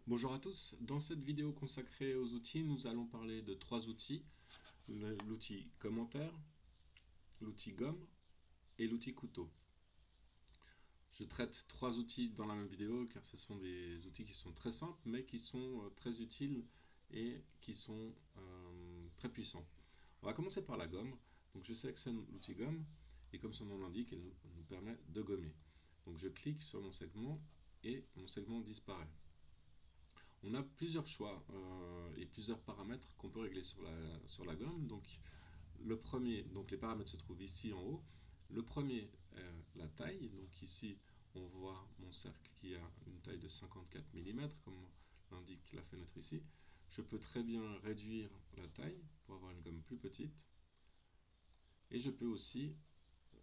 Bonjour à tous, dans cette vidéo consacrée aux outils, nous allons parler de trois outils, l'outil commentaire, l'outil gomme et l'outil couteau. Je traite trois outils dans la même vidéo car ce sont des outils qui sont très simples mais qui sont très utiles et qui sont très puissants. On va commencer par la gomme. Donc je sélectionne l'outil gomme et comme son nom l'indique, elle nous permet de gommer. Donc je clique sur mon segment et mon segment disparaît. On a plusieurs choix et plusieurs paramètres qu'on peut régler sur la gomme. Donc, le premier, donc les paramètres se trouvent ici en haut. Le premier est la taille. Donc ici, on voit mon cercle qui a une taille de 54 mm, comme l'indique la fenêtre ici. Je peux très bien réduire la taille pour avoir une gomme plus petite. Et je peux aussi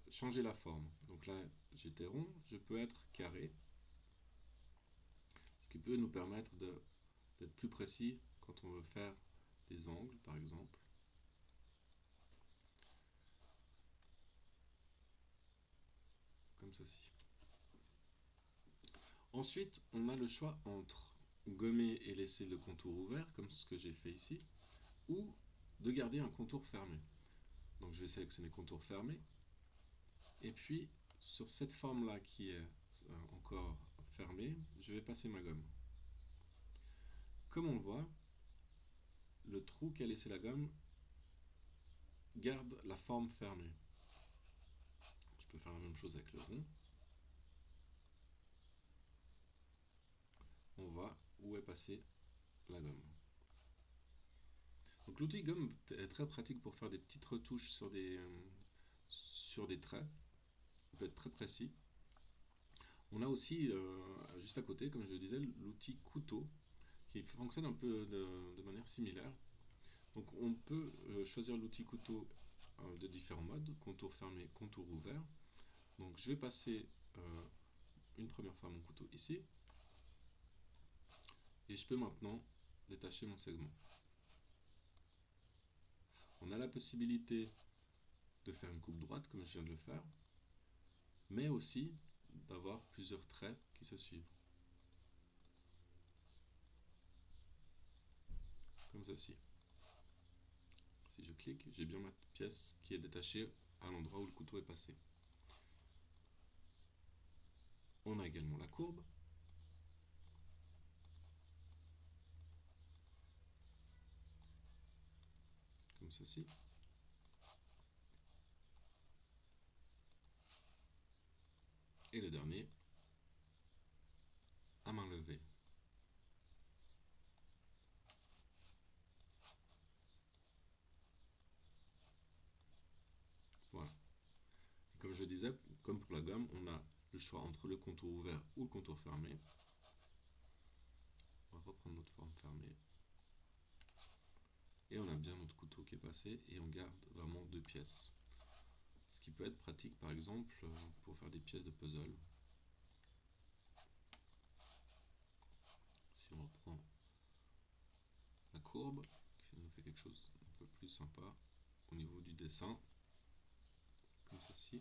changer la forme. Donc là, j'étais rond, je peux être carré. Ce qui peut nous permettre d'être plus précis quand on veut faire des angles, par exemple. Comme ceci. Ensuite, on a le choix entre gommer et laisser le contour ouvert, comme ce que j'ai fait ici, ou de garder un contour fermé. Donc je vais sélectionner contour fermé, et puis sur cette forme-là qui est encore fermée, je vais passer ma gomme. Comme on le voit, le trou qu'a laissé la gomme garde la forme fermée. Je peux faire la même chose avec le rond. On voit où est passée la gomme. Donc l'outil gomme est très pratique pour faire des petites retouches sur des traits. On peut être très précis. On a aussi, juste à côté, comme je le disais, l'outil couteau, qui fonctionne un peu de manière similaire. Donc on peut choisir l'outil couteau de différents modes, contour fermé, contour ouvert. Donc je vais passer une première fois mon couteau ici, et je peux maintenant détacher mon segment. On a la possibilité de faire une coupe droite, comme je viens de le faire, mais aussi d'avoir plusieurs traits qui se suivent. Comme ceci. Si je clique, j'ai bien ma pièce qui est détachée à l'endroit où le couteau est passé. On a également la courbe. Comme ceci. Et le dernier, à main levée. Voilà. Et comme je disais, comme pour la gomme, on a le choix entre le contour ouvert ou le contour fermé. On va reprendre notre forme fermée. Et on a bien notre couteau qui est passé et on garde vraiment deux pièces. Ce qui peut être pratique par exemple pour faire des pièces de puzzle. Si on reprend la courbe, qui nous fait quelque chose un peu plus sympa au niveau du dessin, comme ceci.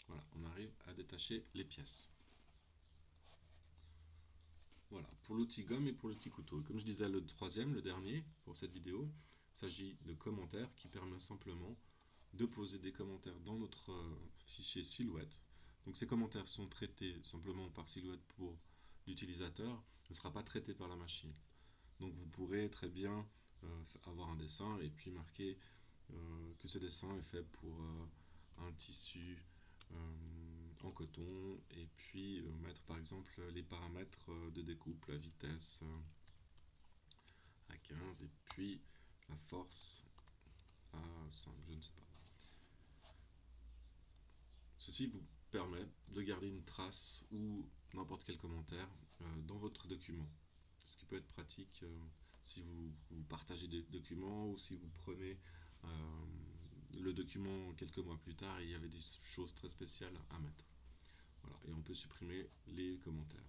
Voilà, on arrive à détacher les pièces. Voilà, pour l'outil gomme et pour l'outil couteau. Comme je disais, le troisième, le dernier, pour cette vidéo, il s'agit de commentaires qui permet simplement de poser des commentaires dans notre fichier silhouette. Donc ces commentaires sont traités simplement par silhouette pour l'utilisateur, ne sera pas traité par la machine. Donc vous pourrez très bien avoir un dessin et puis marquer que ce dessin est fait pour un tissu en coton et puis mettre par exemple les paramètres de découpe, la vitesse à 15 et puis la force à 5, je ne sais pas. Ceci vous permet de garder une trace ou n'importe quel commentaire dans votre document. Ce qui peut être pratique si vous partagez des documents ou si vous prenez le document quelques mois plus tard et il y avait des choses très spéciales à mettre. Voilà, et on peut supprimer les commentaires.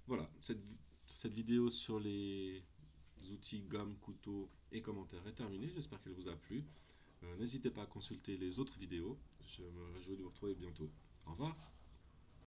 Voilà, cette vidéo sur les outils gomme, couteau et commentaires est terminée. J'espère qu'elle vous a plu. N'hésitez pas à consulter les autres vidéos. Je me réjouis de vous retrouver. retrouver bientôt. Au revoir.